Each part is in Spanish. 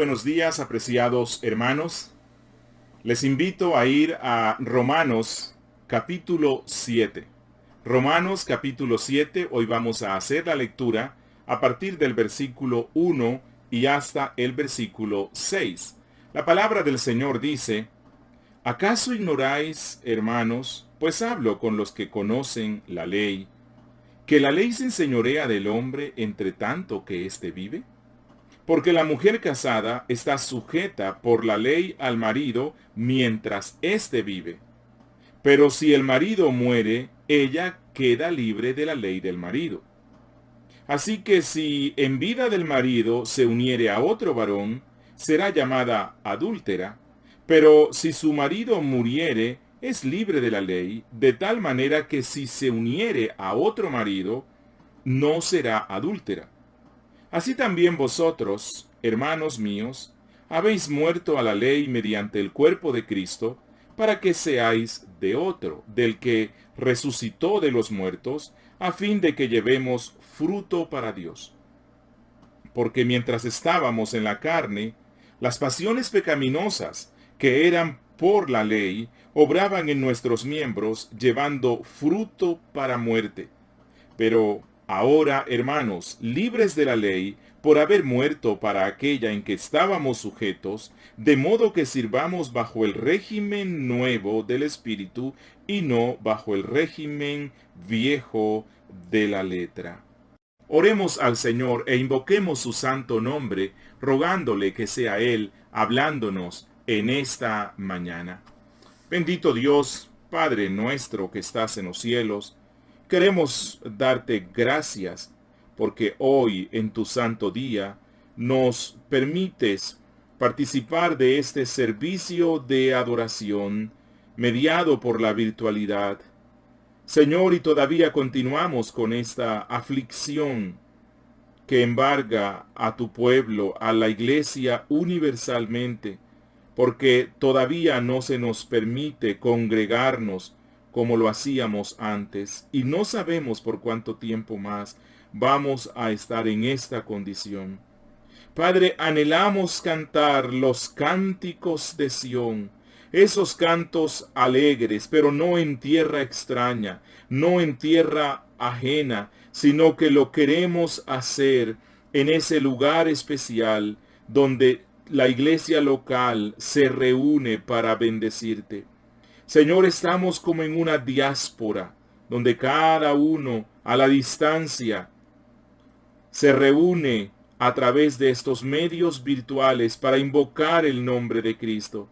buenos días, apreciados hermanos. Les invito a ir a Romanos capítulo 7. Romanos capítulo 7, hoy vamos a hacer la lectura a partir del versículo 1 y hasta el versículo 6. La palabra del Señor dice: ¿Acaso ignoráis, hermanos, pues hablo con los que conocen la ley, que la ley se enseñorea del hombre entre tanto que éste vive? Porque la mujer casada está sujeta por la ley al marido mientras éste vive. Pero si el marido muere, ella queda libre de la ley del marido. Así que si en vida del marido se uniere a otro varón, será llamada adúltera, pero si su marido muriere, es libre de la ley, de tal manera que si se uniere a otro marido, no será adúltera. Así también vosotros, hermanos míos, habéis muerto a la ley mediante el cuerpo de Cristo, para que seáis de otro, del que resucitó de los muertos, a fin de que llevemos fruto para Dios. Porque mientras estábamos en la carne, las pasiones pecaminosas, que eran por la ley, obraban en nuestros miembros, llevando fruto para muerte. Pero ahora, hermanos, libres de la ley, por haber muerto para aquella en que estábamos sujetos, de modo que sirvamos bajo el régimen nuevo del Espíritu y no bajo el régimen viejo de la letra. Oremos al Señor e invoquemos su santo nombre, rogándole que sea Él hablándonos en esta mañana. Bendito Dios, Padre nuestro que estás en los cielos, queremos darte gracias porque hoy en tu santo día nos permites participar de este servicio de adoración mediado por la virtualidad. Señor, y todavía continuamos con esta aflicción que embarga a tu pueblo, a la iglesia universalmente, porque todavía no se nos permite congregarnos como lo hacíamos antes, y no sabemos por cuánto tiempo más vamos a estar en esta condición. Padre, anhelamos cantar los cánticos de Sión, esos cantos alegres, pero no en tierra extraña, no en tierra ajena, sino que lo queremos hacer en ese lugar especial donde la iglesia local se reúne para bendecirte. Señor, estamos como en una diáspora, donde cada uno a la distancia se reúne a través de estos medios virtuales para invocar el nombre de Cristo.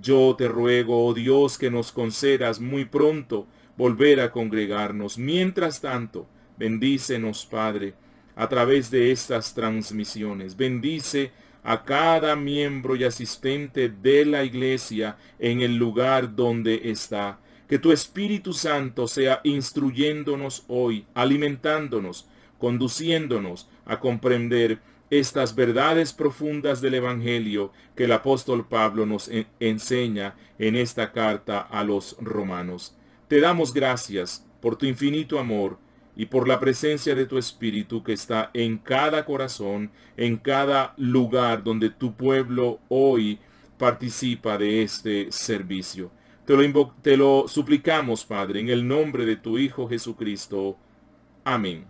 Yo te ruego, oh Dios, que nos concedas muy pronto volver a congregarnos. Mientras tanto, bendícenos, Padre, a través de estas transmisiones. Bendice a cada miembro y asistente de la iglesia en el lugar donde está. Que tu Espíritu Santo sea instruyéndonos hoy, alimentándonos, conduciéndonos a comprender estas verdades profundas del Evangelio que el apóstol Pablo nos enseña en esta carta a los romanos. Te damos gracias por tu infinito amor y por la presencia de tu Espíritu que está en cada corazón, en cada lugar donde tu pueblo hoy participa de este servicio. Te lo suplicamos, Padre, en el nombre de tu Hijo Jesucristo. Amén.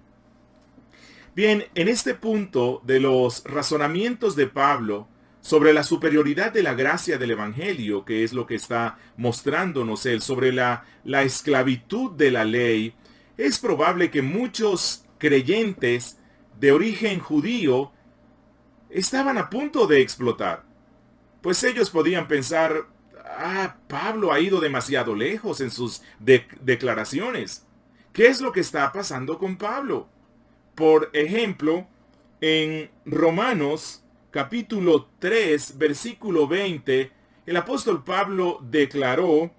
Bien, en este punto de los razonamientos de Pablo sobre la superioridad de la gracia del Evangelio, que es lo que está mostrándonos él, sobre la esclavitud de la ley, es probable que muchos creyentes de origen judío estaban a punto de explotar. Pues ellos podían pensar: Pablo ha ido demasiado lejos en sus declaraciones. ¿Qué es lo que está pasando con Pablo? Por ejemplo, en Romanos capítulo 3, versículo 20, el apóstol Pablo declaró: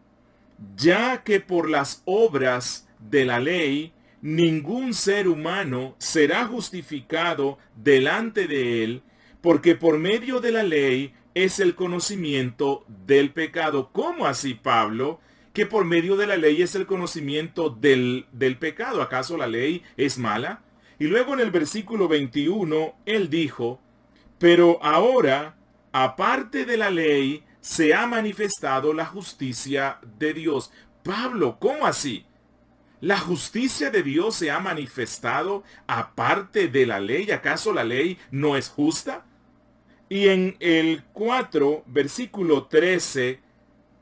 ya que por las obras de la ley ningún ser humano será justificado delante de él, porque por medio de la ley es el conocimiento del pecado. ¿Cómo así, Pablo? Que por medio de la ley es el conocimiento del pecado. ¿Acaso la ley es mala? Y luego en el versículo 21, él dijo: pero ahora aparte de la ley, se ha manifestado la justicia de Dios. Pablo, ¿cómo así? ¿La justicia de Dios se ha manifestado aparte de la ley? ¿Acaso la ley no es justa? Y en el 4, versículo 13,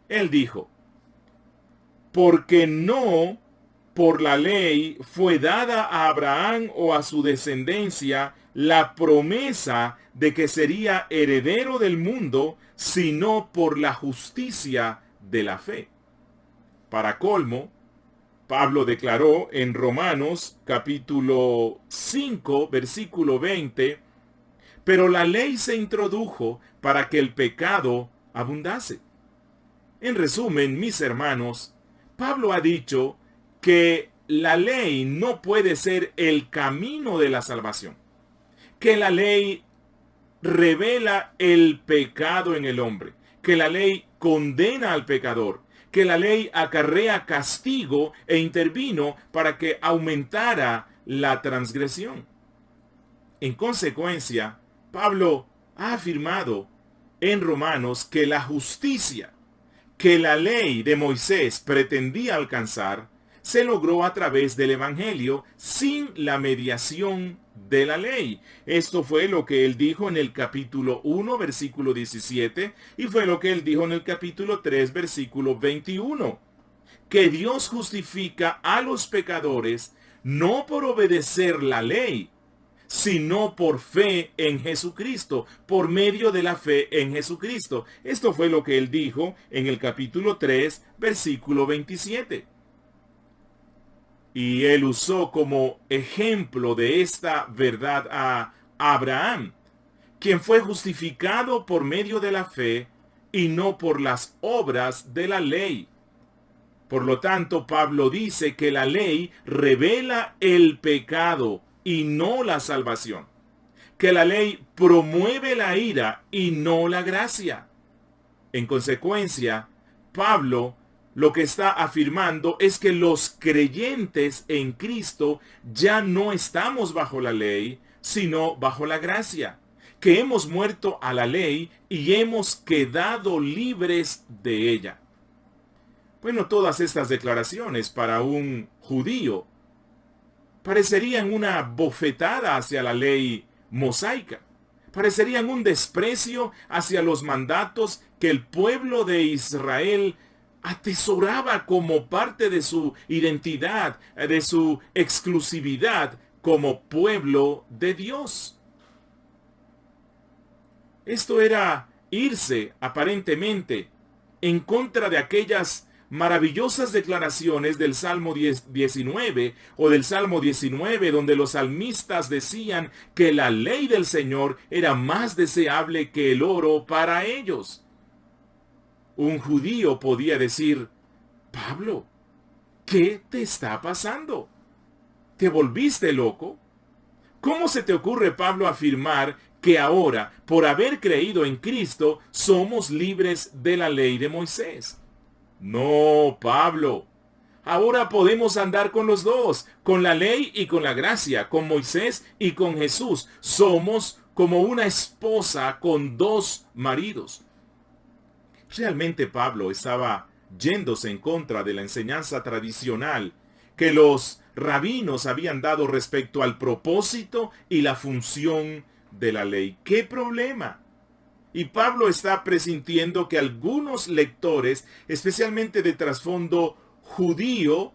él dijo, porque no por la ley fue dada a Abraham o a su descendencia la promesa de que sería heredero del mundo, sino por la justicia de la fe. Para colmo, Pablo declaró en Romanos capítulo 5, versículo 20, pero la ley se introdujo para que el pecado abundase. En resumen, mis hermanos, Pablo ha dicho que la ley no puede ser el camino de la salvación, que la ley revela el pecado en el hombre, que la ley condena al pecador, que la ley acarrea castigo e intervino para que aumentara la transgresión. En consecuencia, Pablo ha afirmado en Romanos que la justicia que la ley de Moisés pretendía alcanzar se logró a través del Evangelio sin la mediación de la ley. Esto fue lo que él dijo en el capítulo 1, versículo 17, y fue lo que él dijo en el capítulo 3, versículo 21. Que Dios justifica a los pecadores no por obedecer la ley, sino por fe en Jesucristo, por medio de la fe en Jesucristo. Esto fue lo que él dijo en el capítulo 3, versículo 27. Y él usó como ejemplo de esta verdad a Abraham, quien fue justificado por medio de la fe y no por las obras de la ley. Por lo tanto, Pablo dice que la ley revela el pecado y no la salvación, que la ley promueve la ira y no la gracia. En consecuencia, Pablo lo que está afirmando es que los creyentes en Cristo ya no estamos bajo la ley, sino bajo la gracia, que hemos muerto a la ley y hemos quedado libres de ella. Bueno, todas estas declaraciones para un judío parecerían una bofetada hacia la ley mosaica. Parecerían un desprecio hacia los mandatos que el pueblo de Israel atesoraba como parte de su identidad, de su exclusividad como pueblo de Dios. Esto era irse, aparentemente, en contra de aquellas maravillosas declaraciones del Salmo 19 o del Salmo 19, donde los salmistas decían que la ley del Señor era más deseable que el oro para ellos. Un judío podía decir, Pablo, ¿qué te está pasando? ¿Te volviste loco? ¿Cómo se te ocurre, Pablo, afirmar que ahora, por haber creído en Cristo, somos libres de la ley de Moisés? No, Pablo. Ahora podemos andar con los dos, con la ley y con la gracia, con Moisés y con Jesús. Somos como una esposa con dos maridos. Realmente Pablo estaba yéndose en contra de la enseñanza tradicional que los rabinos habían dado respecto al propósito y la función de la ley. ¿Qué problema? Y Pablo está presintiendo que algunos lectores, especialmente de trasfondo judío,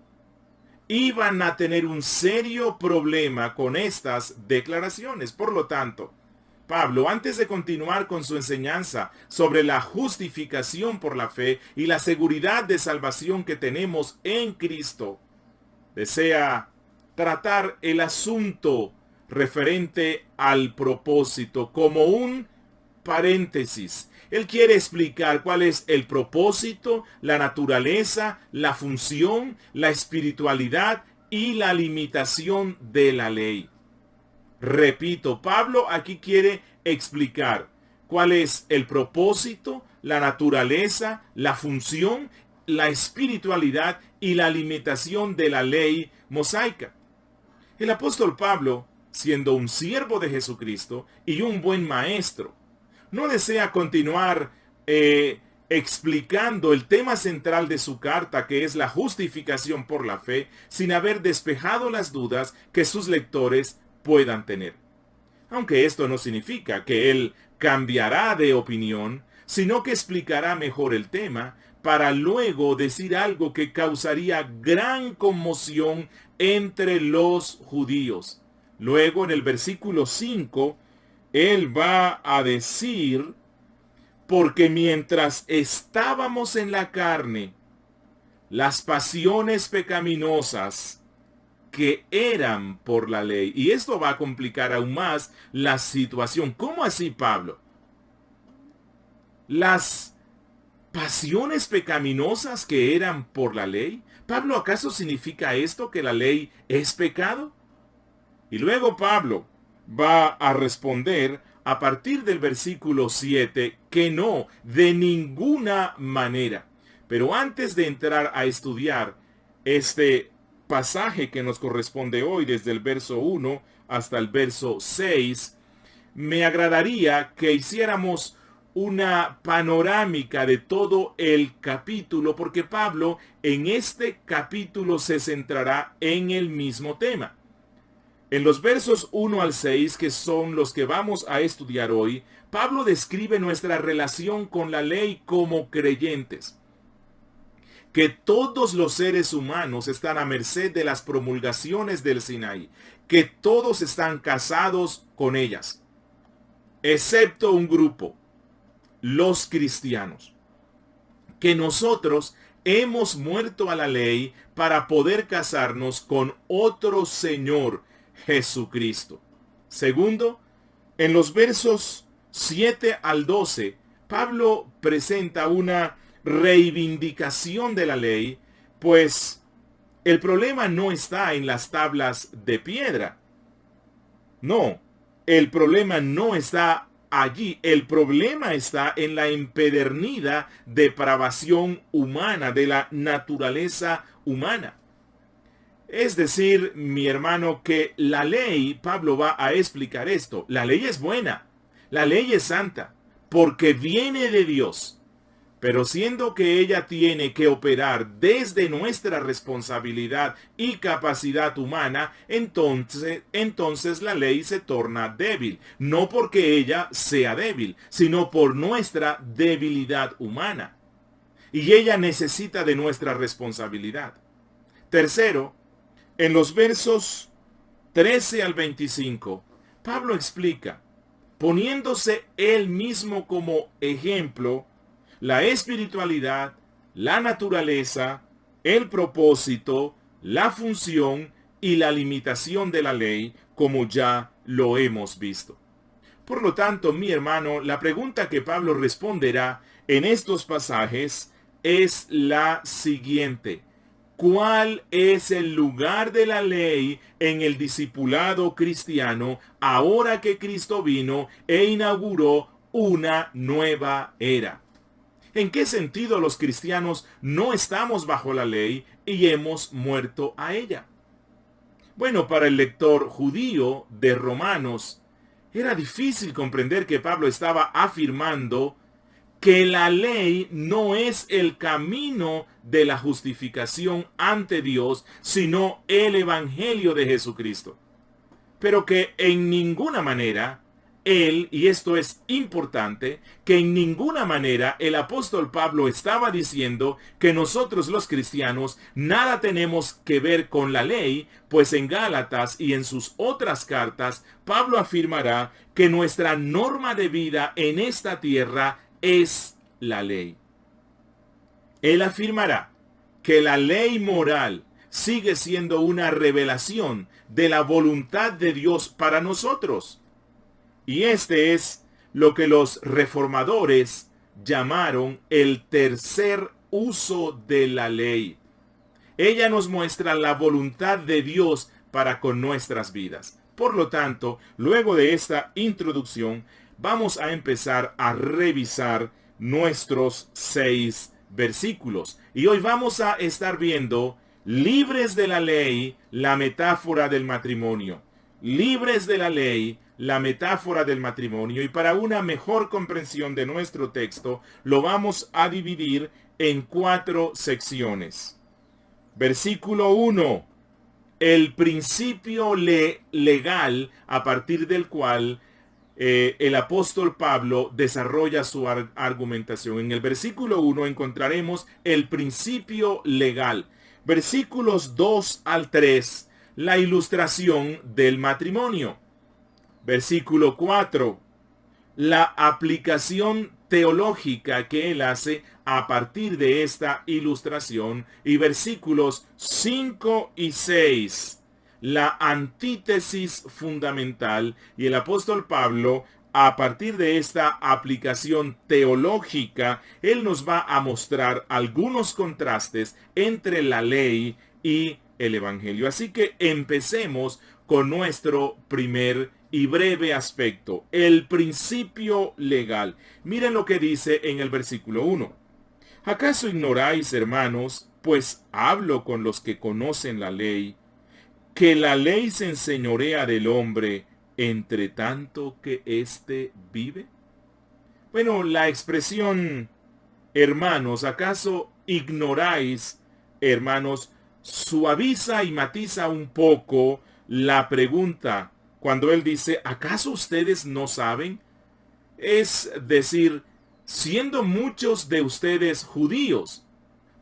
iban a tener un serio problema con estas declaraciones. Por lo tanto, Pablo, antes de continuar con su enseñanza sobre la justificación por la fe y la seguridad de salvación que tenemos en Cristo, desea tratar el asunto referente al propósito como un paréntesis. Él quiere explicar cuál es el propósito, la naturaleza, la función, la espiritualidad y la limitación de la ley. Repito, Pablo aquí quiere explicar cuál es el propósito, la naturaleza, la función, la espiritualidad y la limitación de la ley mosaica. El apóstol Pablo, siendo un siervo de Jesucristo y un buen maestro, no desea continuar explicando el tema central de su carta, que es la justificación por la fe, sin haber despejado las dudas que sus lectores puedan tener. Aunque esto no significa que él cambiará de opinión, sino que explicará mejor el tema para luego decir algo que causaría gran conmoción entre los judíos. Luego en el versículo 5, él va a decir: porque mientras estábamos en la carne, las pasiones pecaminosas que eran por la ley. Y esto va a complicar aún más la situación. ¿Cómo así, Pablo? Las pasiones pecaminosas que eran por la ley. Pablo, ¿acaso significa esto que la ley es pecado? Y luego Pablo va a responder a partir del versículo 7 que no, de ninguna manera. Pero antes de entrar a estudiar este pasaje que nos corresponde hoy desde el verso 1 hasta el verso 6, me agradaría que hiciéramos una panorámica de todo el capítulo, porque Pablo en este capítulo se centrará en el mismo tema. En los versos 1 al 6, que son los que vamos a estudiar hoy, Pablo describe nuestra relación con la ley como creyentes. Que todos los seres humanos están a merced de las promulgaciones del Sinaí, que todos están casados con ellas, excepto un grupo, los cristianos, que nosotros hemos muerto a la ley para poder casarnos con otro Señor, Jesucristo. Segundo, en los versos 7 al 12, Pablo presenta una reivindicación de la ley, pues el problema no está en las tablas de piedra. No, el problema no está allí. El problema está en la empedernida depravación humana, de la naturaleza humana. Es decir, mi hermano, que la ley, Pablo va a explicar esto, la ley es buena, la ley es santa, porque viene de Dios. Pero siendo que ella tiene que operar desde nuestra responsabilidad y capacidad humana, entonces la ley se torna débil. No porque ella sea débil, sino por nuestra debilidad humana. Y ella necesita de nuestra responsabilidad. Tercero, en los versos 13 al 25, Pablo explica, poniéndose él mismo como ejemplo, la espiritualidad, la naturaleza, el propósito, la función y la limitación de la ley, como ya lo hemos visto. Por lo tanto, mi hermano, la pregunta que Pablo responderá en estos pasajes es la siguiente: ¿cuál es el lugar de la ley en el discipulado cristiano ahora que Cristo vino e inauguró una nueva era? ¿En qué sentido los cristianos no estamos bajo la ley y hemos muerto a ella? Bueno, para el lector judío de Romanos, era difícil comprender que Pablo estaba afirmando que la ley no es el camino de la justificación ante Dios, sino el evangelio de Jesucristo. Pero que en ninguna manera él, y esto es importante, que en ninguna manera el apóstol Pablo estaba diciendo que nosotros los cristianos nada tenemos que ver con la ley, pues en Gálatas y en sus otras cartas, Pablo afirmará que nuestra norma de vida en esta tierra es la ley. Él afirmará que la ley moral sigue siendo una revelación de la voluntad de Dios para nosotros. Y este es lo que los reformadores llamaron el tercer uso de la ley. Ella nos muestra la voluntad de Dios para con nuestras vidas. Por lo tanto, luego de esta introducción, vamos a empezar a revisar nuestros 6 versículos. Y hoy vamos a estar viendo, libres de la ley, la metáfora del matrimonio. Libres de la ley, la metáfora del matrimonio, y para una mejor comprensión de nuestro texto, lo vamos a dividir en 4 secciones. Versículo 1. El principio legal a partir del cual el apóstol Pablo desarrolla su argumentación. En el versículo 1 encontraremos el principio legal. Versículos 2 al 3, la ilustración del matrimonio. Versículo 4, la aplicación teológica que él hace a partir de esta ilustración. Y versículos 5 y 6, la antítesis fundamental. Y el apóstol Pablo, a partir de esta aplicación teológica, él nos va a mostrar algunos contrastes entre la ley y el evangelio. Así que empecemos con nuestro primer y breve aspecto, el principio legal. Miren lo que dice en el versículo 1. ¿Acaso ignoráis, hermanos, pues hablo con los que conocen la ley, que la ley se enseñorea del hombre entre tanto que éste vive? Bueno, la expresión hermanos, ¿acaso ignoráis, hermanos, suaviza y matiza un poco la pregunta cuando él dice, ¿acaso ustedes no saben? Es decir, siendo muchos de ustedes judíos,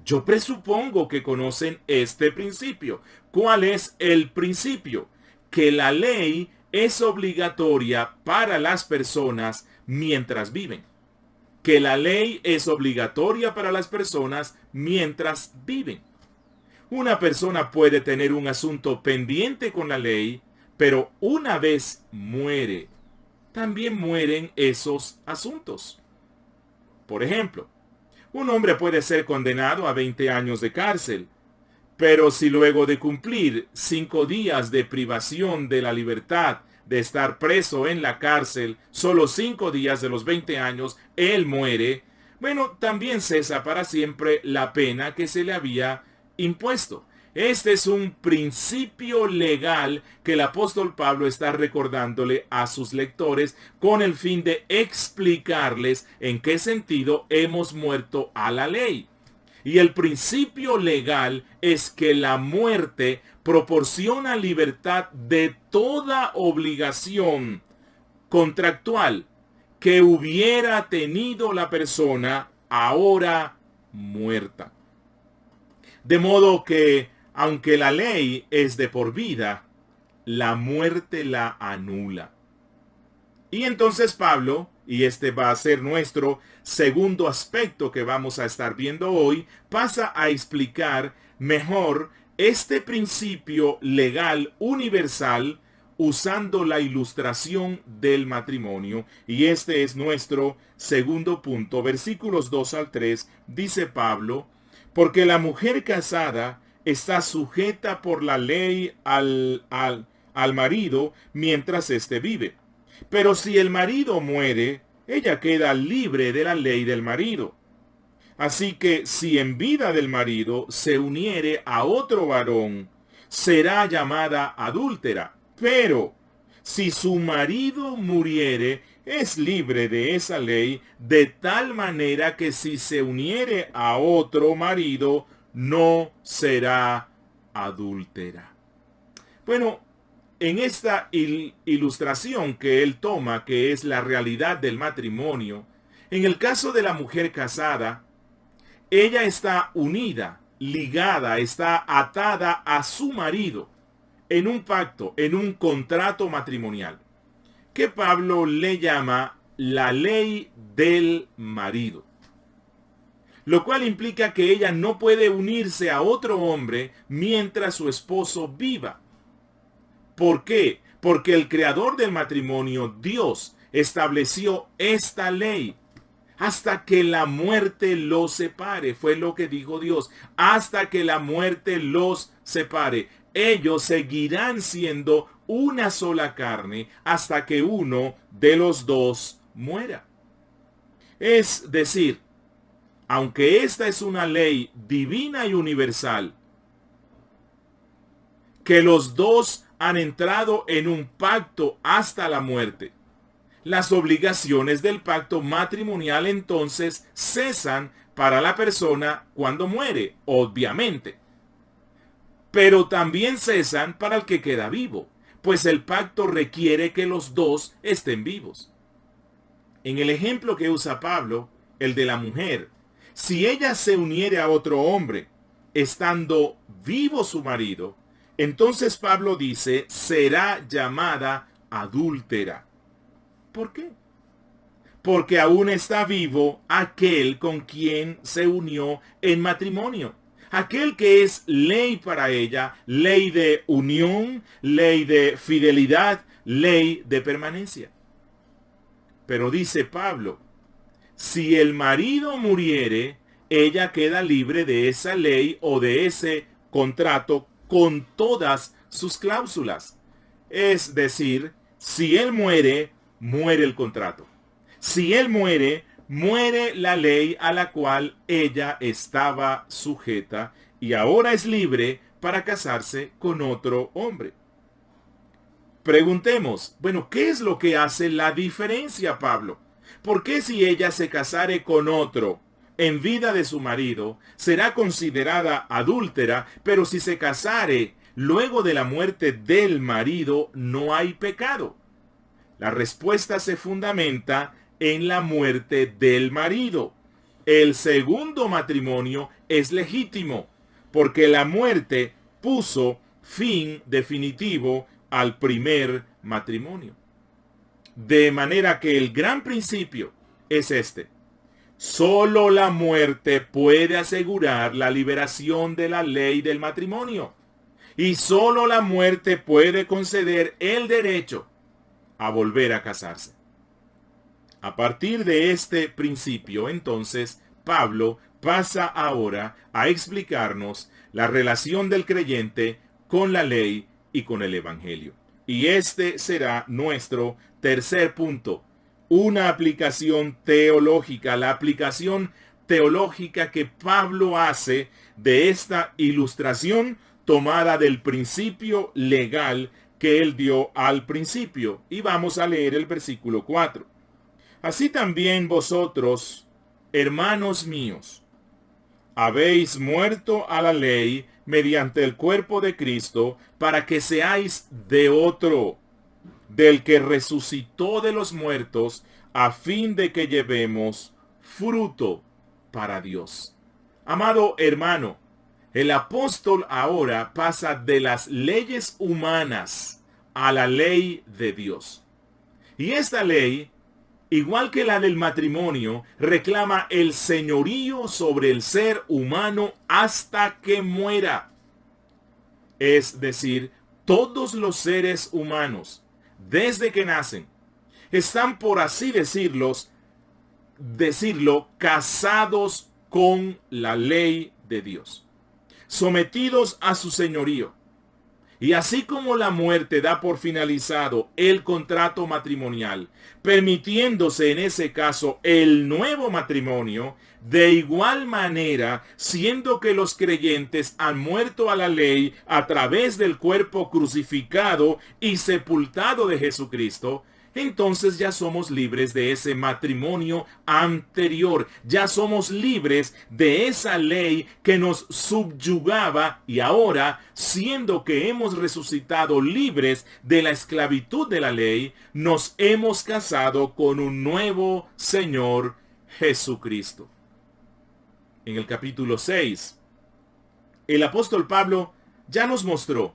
yo presupongo que conocen este principio. ¿Cuál es el principio? Que la ley es obligatoria para las personas mientras viven. Que la ley es obligatoria para las personas mientras viven. Una persona puede tener un asunto pendiente con la ley, pero una vez muere, también mueren esos asuntos. Por ejemplo, un hombre puede ser condenado a 20 años de cárcel, pero si luego de cumplir 5 días de privación de la libertad, de estar preso en la cárcel, solo 5 días de los 20 años, él muere, bueno, también cesa para siempre la pena que se le había impuesto. Este es un principio legal que el apóstol Pablo está recordándole a sus lectores con el fin de explicarles en qué sentido hemos muerto a la ley. Y el principio legal es que la muerte proporciona libertad de toda obligación contractual que hubiera tenido la persona ahora muerta. De modo que, aunque la ley es de por vida, la muerte la anula. Y entonces Pablo, y este va a ser nuestro segundo aspecto que vamos a estar viendo hoy, pasa a explicar mejor este principio legal universal usando la ilustración del matrimonio. Y este es nuestro segundo punto. Versículos 2 al 3, dice Pablo, porque la mujer casada está sujeta por la ley al marido mientras éste vive. Pero si el marido muere, ella queda libre de la ley del marido. Así que si en vida del marido se uniere a otro varón, será llamada adúltera. Pero si su marido muriere, es libre de esa ley, de tal manera que si se uniere a otro marido, no será adúltera. Bueno, en esta ilustración que él toma, que es la realidad del matrimonio, en el caso de la mujer casada, ella está unida, ligada, está atada a su marido en un pacto, en un contrato matrimonial, que Pablo le llama la ley del marido. Lo cual implica que ella no puede unirse a otro hombre mientras su esposo viva. ¿Por qué? Porque el creador del matrimonio, Dios, estableció esta ley. Hasta que la muerte los separe. Fue lo que dijo Dios. Hasta que la muerte los separe. Ellos seguirán siendo una sola carne hasta que uno de los dos muera. Es decir, aunque esta es una ley divina y universal, que los dos han entrado en un pacto hasta la muerte. Las obligaciones del pacto matrimonial entonces cesan para la persona cuando muere, obviamente. Pero también cesan para el que queda vivo, pues el pacto requiere que los dos estén vivos. En el ejemplo que usa Pablo, el de la mujer, si ella se uniere a otro hombre, estando vivo su marido, entonces Pablo dice, será llamada adúltera. ¿Por qué? Porque aún está vivo aquel con quien se unió en matrimonio. Aquel que es ley para ella, ley de unión, ley de fidelidad, ley de permanencia. Pero dice Pablo, si el marido muriere, ella queda libre de esa ley o de ese contrato con todas sus cláusulas. Es decir, si él muere, muere el contrato. Si él muere, muere la ley a la cual ella estaba sujeta y ahora es libre para casarse con otro hombre. Preguntemos, bueno, ¿qué es lo que hace la diferencia, Pablo? ¿Por qué si ella se casare con otro en vida de su marido, será considerada adúltera, pero si se casare luego de la muerte del marido, no hay pecado? La respuesta se fundamenta en la muerte del marido. El segundo matrimonio es legítimo, porque la muerte puso fin definitivo al primer matrimonio. De manera que el gran principio es este. Solo la muerte puede asegurar la liberación de la ley del matrimonio. Y solo la muerte puede conceder el derecho a volver a casarse. A partir de este principio, entonces, Pablo pasa ahora a explicarnos la relación del creyente con la ley y con el evangelio. Y este será nuestro tercer punto. Una aplicación teológica, la aplicación teológica que Pablo hace de esta ilustración tomada del principio legal que él dio al principio. Y vamos a leer el versículo 4. Así también vosotros, hermanos míos, habéis muerto a la ley mediante el cuerpo de Cristo, para que seáis de otro, del que resucitó de los muertos, a fin de que llevemos fruto para Dios. Amado hermano, el apóstol ahora pasa de las leyes humanas a la ley de Dios. Y esta ley, igual que la del matrimonio, reclama el señorío sobre el ser humano hasta que muera. Es decir, todos los seres humanos, desde que nacen, están, por así decirlo, casados con la ley de Dios, sometidos a su señorío. Y así como la muerte da por finalizado el contrato matrimonial, permitiéndose en ese caso el nuevo matrimonio, de igual manera, siendo que los creyentes han muerto a la ley a través del cuerpo crucificado y sepultado de Jesucristo, entonces ya somos libres de ese matrimonio anterior. Ya somos libres de esa ley que nos subyugaba y ahora, siendo que hemos resucitado libres de la esclavitud de la ley, nos hemos casado con un nuevo Señor Jesucristo. En el capítulo 6, el apóstol Pablo ya nos mostró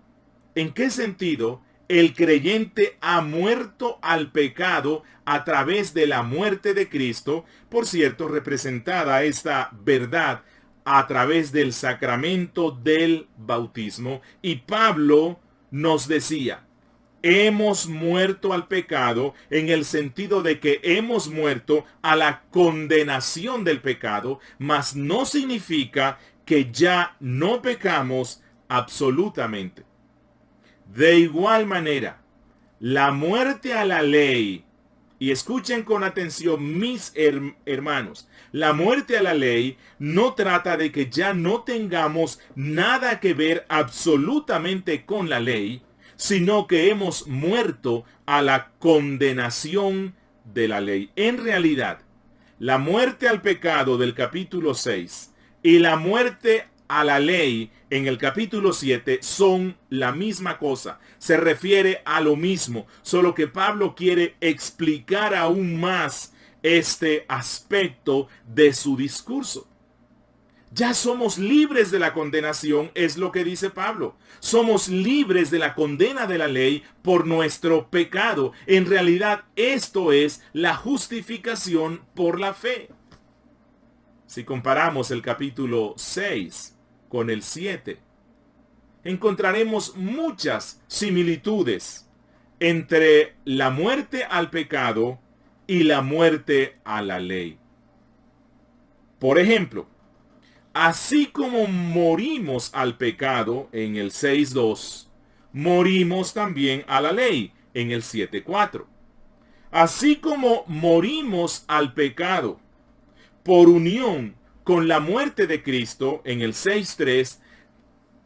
en qué sentido el creyente ha muerto al pecado a través de la muerte de Cristo, por cierto, representada esta verdad a través del sacramento del bautismo. Y Pablo nos decía, hemos muerto al pecado en el sentido de que hemos muerto a la condenación del pecado, mas no significa que ya no pecamos absolutamente. De igual manera, la muerte a la ley, y escuchen con atención mis hermanos, la muerte a la ley no trata de que ya no tengamos nada que ver absolutamente con la ley, sino que hemos muerto a la condenación de la ley. En realidad, la muerte al pecado del capítulo 6 y la muerte a la ley en el capítulo 7 son la misma cosa. Se refiere a lo mismo, solo que Pablo quiere explicar aún más este aspecto de su discurso. Ya somos libres de la condenación, es lo que dice Pablo. Somos libres de la condena de la ley por nuestro pecado. En realidad, esto es la justificación por la fe. Si comparamos el capítulo 6 con el 7, encontraremos muchas similitudes entre la muerte al pecado y la muerte a la ley. Por ejemplo, así como morimos al pecado en el 6.2, morimos también a la ley en el 7.4. Así como morimos al pecado por unión con la muerte de Cristo en el 6.3,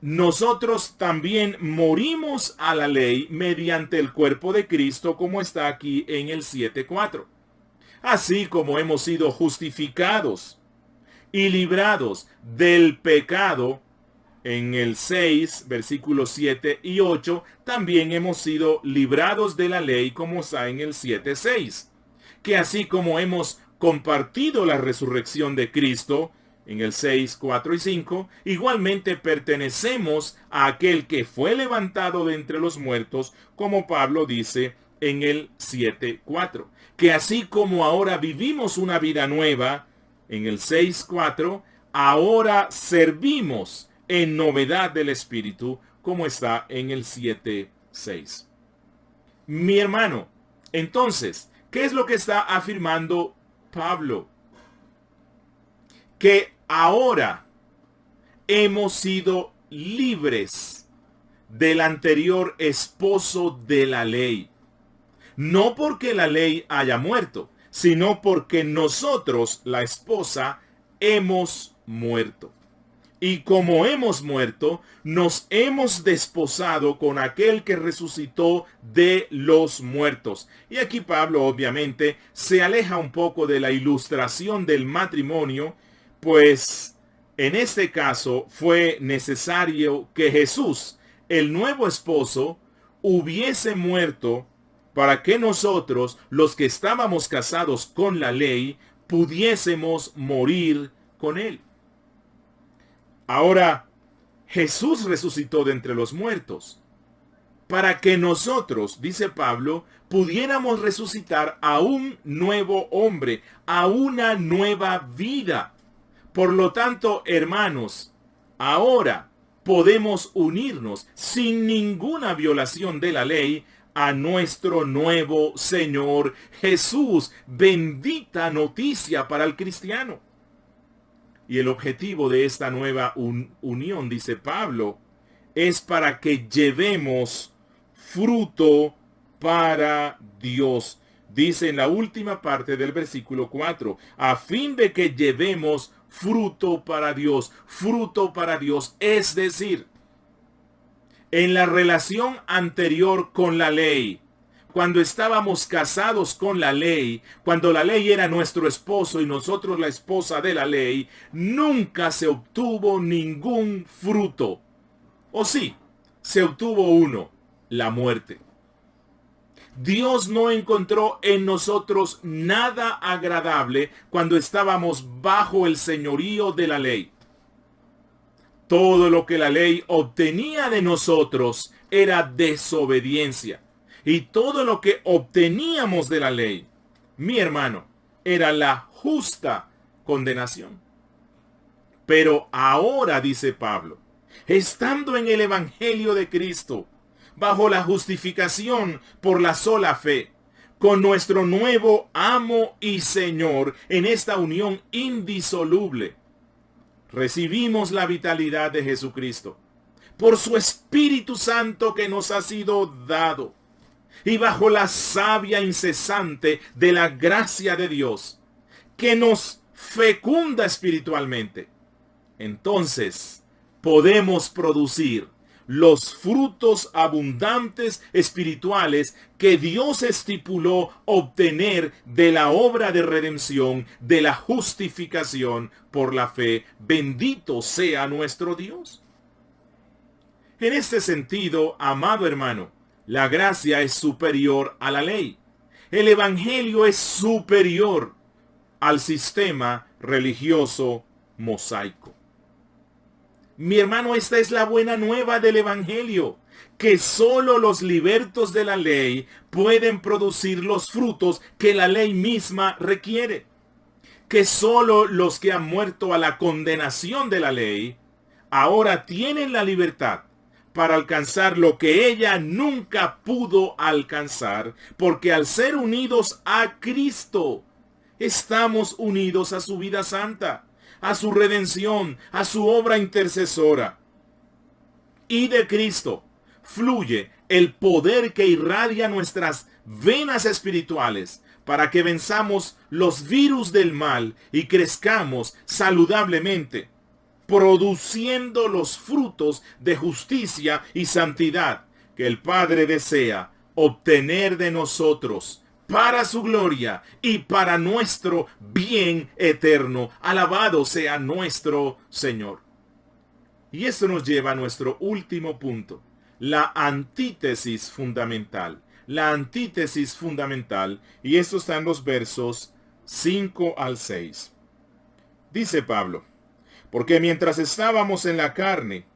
nosotros también morimos a la ley mediante el cuerpo de Cristo, como está aquí en el 7.4. Así como hemos sido justificados y librados del pecado en el 6, versículos 7 y 8, también hemos sido librados de la ley, como está en el 7.6. Que así como hemos compartido la resurrección de Cristo en el 6, 4 y 5, igualmente pertenecemos a aquel que fue levantado de entre los muertos, como Pablo dice en el 7.4. Que así como ahora vivimos una vida nueva, en el 6.4, ahora servimos en novedad del Espíritu, como está en el 7.6. Mi hermano, entonces, ¿qué es lo que está afirmando Pablo? Que ahora hemos sido libres del anterior esposo de la ley. No porque la ley haya muerto, sino porque nosotros, la esposa, hemos muerto. Y como hemos muerto, nos hemos desposado con aquel que resucitó de los muertos. Y aquí Pablo obviamente se aleja un poco de la ilustración del matrimonio, pues en este caso fue necesario que Jesús, el nuevo esposo, hubiese muerto para que nosotros, los que estábamos casados con la ley, pudiésemos morir con él. Ahora, Jesús resucitó de entre los muertos, para que nosotros, dice Pablo, pudiéramos resucitar a un nuevo hombre, a una nueva vida. Por lo tanto, hermanos, ahora podemos unirnos sin ninguna violación de la ley a nuestro nuevo Señor Jesús. Bendita noticia para el cristiano. Y el objetivo de esta nueva unión, dice Pablo, es para que llevemos fruto para Dios. Dice en la última parte del versículo 4, a fin de que llevemos fruto para Dios. Fruto para Dios, es decir, en la relación anterior con la ley, cuando estábamos casados con la ley, cuando la ley era nuestro esposo y nosotros la esposa de la ley, nunca se obtuvo ningún fruto. ¿O sí? Se obtuvo uno, la muerte. Dios no encontró en nosotros nada agradable cuando estábamos bajo el señorío de la ley. Todo lo que la ley obtenía de nosotros era desobediencia. Y todo lo que obteníamos de la ley, mi hermano, era la justa condenación. Pero ahora, dice Pablo, estando en el Evangelio de Cristo, bajo la justificación por la sola fe, con nuestro nuevo amo y Señor en esta unión indisoluble, recibimos la vitalidad de Jesucristo por su Espíritu Santo que nos ha sido dado. Y bajo la savia incesante de la gracia de Dios, que nos fecunda espiritualmente, entonces podemos producir los frutos abundantes espirituales que Dios estipuló obtener de la obra de redención, de la justificación por la fe. Bendito sea nuestro Dios. En este sentido, amado hermano, la gracia es superior a la ley. El evangelio es superior al sistema religioso mosaico. Mi hermano, esta es la buena nueva del evangelio, que solo los libertos de la ley pueden producir los frutos que la ley misma requiere. Que solo los que han muerto a la condenación de la ley ahora tienen la libertad para alcanzar lo que ella nunca pudo alcanzar, porque al ser unidos a Cristo, estamos unidos a su vida santa, a su redención, a su obra intercesora. Y de Cristo fluye el poder que irradia nuestras venas espirituales para que venzamos los virus del mal y crezcamos saludablemente, produciendo los frutos de justicia y santidad que el Padre desea obtener de nosotros para su gloria y para nuestro bien eterno. Alabado sea nuestro Señor. Y esto nos lleva a nuestro último punto, la antítesis fundamental. La antítesis fundamental, y esto está en los versos 5 al 6. Dice Pablo: porque mientras estábamos en la carne,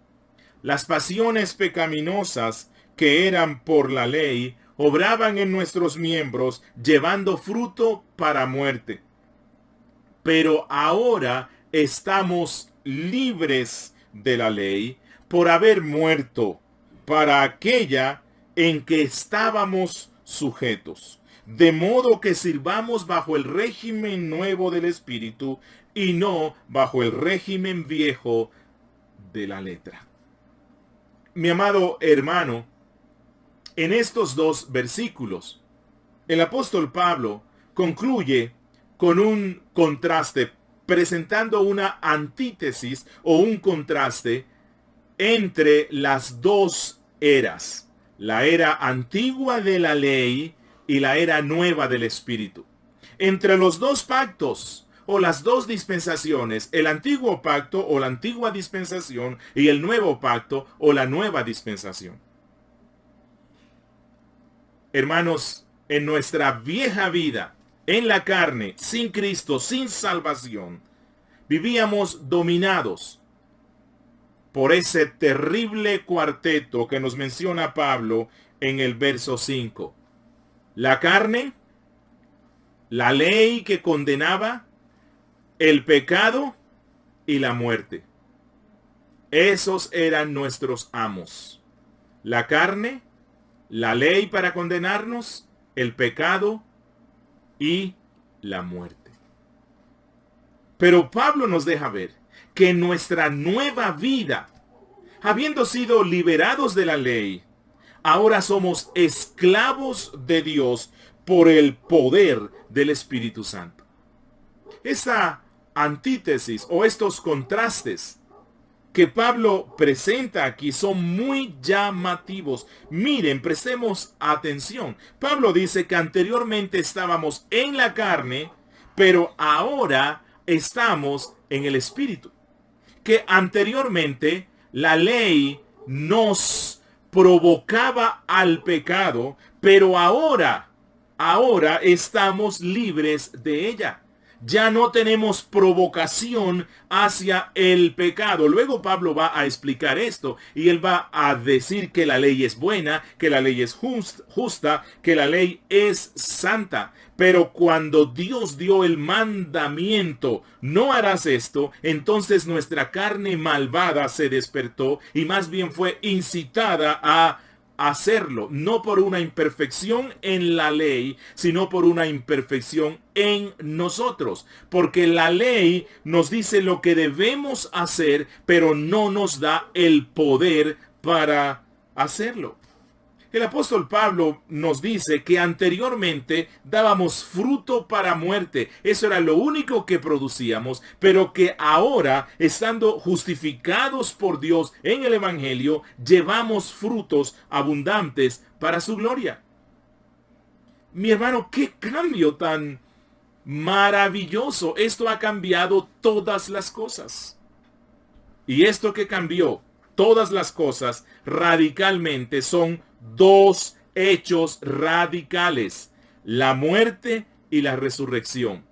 las pasiones pecaminosas que eran por la ley obraban en nuestros miembros, llevando fruto para muerte. Pero ahora estamos libres de la ley por haber muerto para aquella en que estábamos sujetos, de modo que sirvamos bajo el régimen nuevo del Espíritu y no bajo el régimen viejo de la letra. Mi amado hermano, en estos dos versículos, el apóstol Pablo concluye con un contraste, presentando una antítesis o un contraste entre las dos eras, la era antigua de la ley y la era nueva del Espíritu. Entre los dos pactos o las dos dispensaciones, el antiguo pacto o la antigua dispensación y el nuevo pacto o la nueva dispensación. Hermanos, en nuestra vieja vida, en la carne, sin Cristo, sin salvación, vivíamos dominados por ese terrible cuarteto que nos menciona Pablo en el verso 5. La carne, la ley que condenaba, el pecado y la muerte. Esos eran nuestros amos. La carne, la ley para condenarnos, el pecado y la muerte. Pero Pablo nos deja ver que nuestra nueva vida, habiendo sido liberados de la ley, ahora somos esclavos de Dios por el poder del Espíritu Santo. Esta antítesis o estos contrastes que Pablo presenta aquí son muy llamativos. Miren, prestemos atención. Pablo dice que anteriormente estábamos en la carne, pero ahora estamos en el Espíritu. Que anteriormente la ley nos provocaba al pecado, pero ahora estamos libres de ella. Ya no tenemos provocación hacia el pecado. Luego Pablo va a explicar esto y él va a decir que la ley es buena, que la ley es justa, que la ley es santa. Pero cuando Dios dio el mandamiento, no harás esto, entonces nuestra carne malvada se despertó y más bien fue incitada a hacerlo, no por una imperfección en la ley, sino por una imperfección en nosotros, porque la ley nos dice lo que debemos hacer, pero no nos da el poder para hacerlo. El apóstol Pablo nos dice que anteriormente dábamos fruto para muerte. Eso era lo único que producíamos, pero que ahora, estando justificados por Dios en el Evangelio, llevamos frutos abundantes para su gloria. Mi hermano, qué cambio tan maravilloso. Esto ha cambiado todas las cosas. Y esto que cambió todas las cosas radicalmente son dos hechos radicales: la muerte y la resurrección.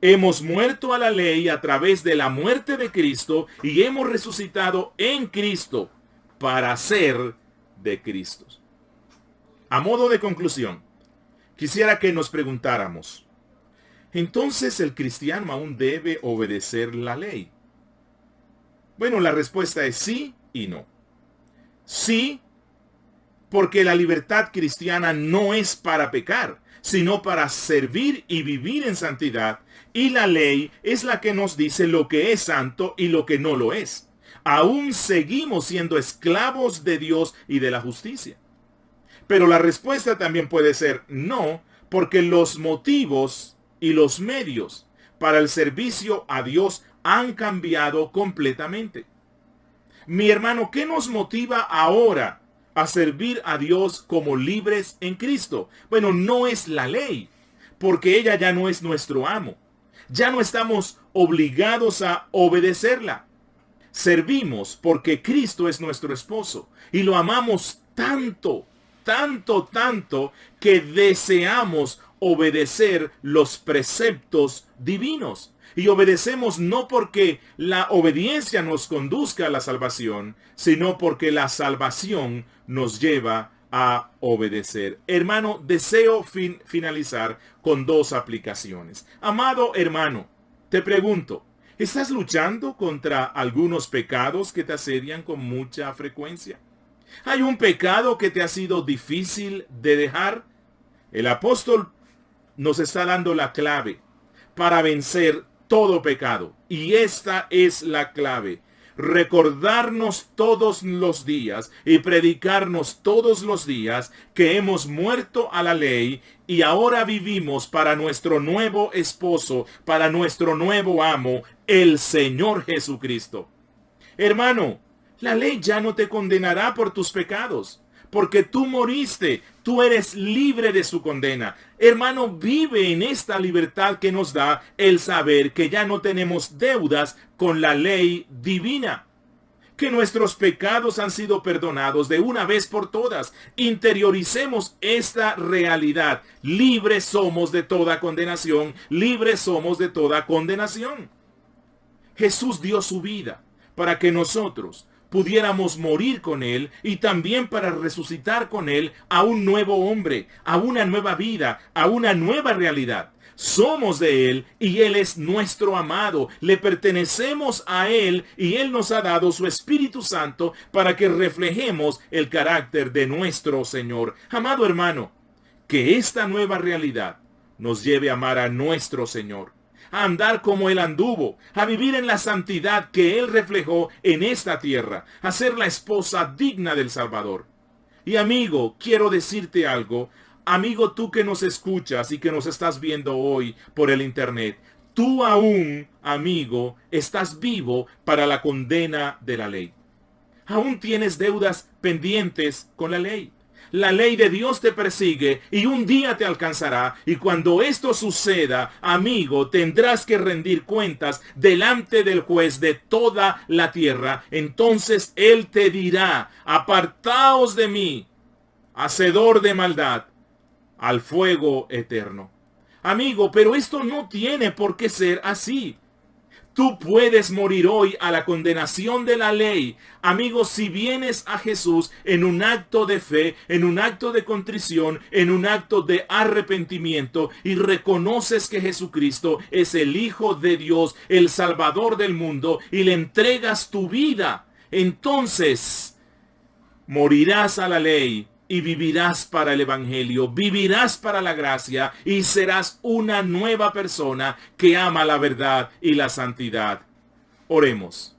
Hemos muerto a la ley a través de la muerte de Cristo y hemos resucitado en Cristo para ser de Cristo. A modo de conclusión, quisiera que nos preguntáramos, ¿entonces el cristiano aún debe obedecer la ley? Bueno, la respuesta es sí y no. Sí, porque la libertad cristiana no es para pecar, sino para servir y vivir en santidad, y la ley es la que nos dice lo que es santo y lo que no lo es. Aún seguimos siendo esclavos de Dios y de la justicia. Pero la respuesta también puede ser no, porque los motivos y los medios para el servicio a Dios han cambiado completamente. Mi hermano, ¿qué nos motiva ahora a servir a Dios como libres en Cristo? Bueno, no es la ley, porque ella ya no es nuestro amo. Ya no estamos obligados a obedecerla. Servimos porque Cristo es nuestro esposo y lo amamos tanto, tanto, tanto que deseamos obedecer los preceptos divinos. Y obedecemos no porque la obediencia nos conduzca a la salvación, sino porque la salvación nos lleva a obedecer. Hermano, deseo finalizar con dos aplicaciones. Amado hermano, te pregunto, ¿estás luchando contra algunos pecados que te asedian con mucha frecuencia? ¿Hay un pecado que te ha sido difícil de dejar? El apóstol nos está dando la clave para vencer todo pecado. Y esta es la clave: recordarnos todos los días y predicarnos todos los días que hemos muerto a la ley y ahora vivimos para nuestro nuevo esposo, para nuestro nuevo amo, el Señor Jesucristo. Hermano, la ley ya no te condenará por tus pecados, porque tú moriste, tú eres libre de su condena. Hermano, vive en esta libertad que nos da el saber que ya no tenemos deudas con la ley divina, que nuestros pecados han sido perdonados de una vez por todas. Interioricemos esta realidad. Libres somos de toda condenación, libres somos de toda condenación. Jesús dio su vida para que nosotros pudiéramos morir con Él y también para resucitar con Él a un nuevo hombre, a una nueva vida, a una nueva realidad. Somos de Él y Él es nuestro amado. Le pertenecemos a Él y Él nos ha dado su Espíritu Santo para que reflejemos el carácter de nuestro Señor. Amado hermano, que esta nueva realidad nos lleve a amar a nuestro Señor, a andar como Él anduvo, a vivir en la santidad que Él reflejó en esta tierra, a ser la esposa digna del Salvador. Y amigo, quiero decirte algo, amigo, tú que nos escuchas y que nos estás viendo hoy por el internet, tú aún, amigo, estás vivo para la condena de la ley. Aún tienes deudas pendientes con la ley. La ley de Dios te persigue y un día te alcanzará, y cuando esto suceda, amigo, tendrás que rendir cuentas delante del juez de toda la tierra. Entonces Él te dirá: apartaos de mí, hacedor de maldad, al fuego eterno. Amigo, pero esto no tiene por qué ser así. Tú puedes morir hoy a la condenación de la ley. Amigo, si vienes a Jesús en un acto de fe, en un acto de contrición, en un acto de arrepentimiento, y reconoces que Jesucristo es el Hijo de Dios, el Salvador del mundo, y le entregas tu vida, entonces morirás a la ley y vivirás para el Evangelio, vivirás para la gracia y serás una nueva persona que ama la verdad y la santidad. Oremos.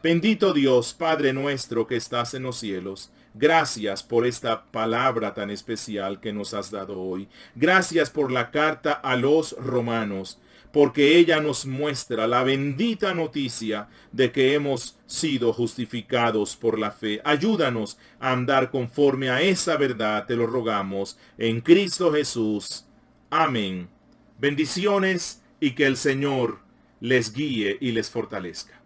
Bendito Dios, Padre nuestro que estás en los cielos, Gracias por esta palabra tan especial que nos has dado hoy. Gracias por la carta a los romanos, porque ella nos muestra la bendita noticia de que hemos sido justificados por la fe. Ayúdanos a andar conforme a esa verdad, te lo rogamos, en Cristo Jesús. Amén. Bendiciones y que el Señor les guíe y les fortalezca.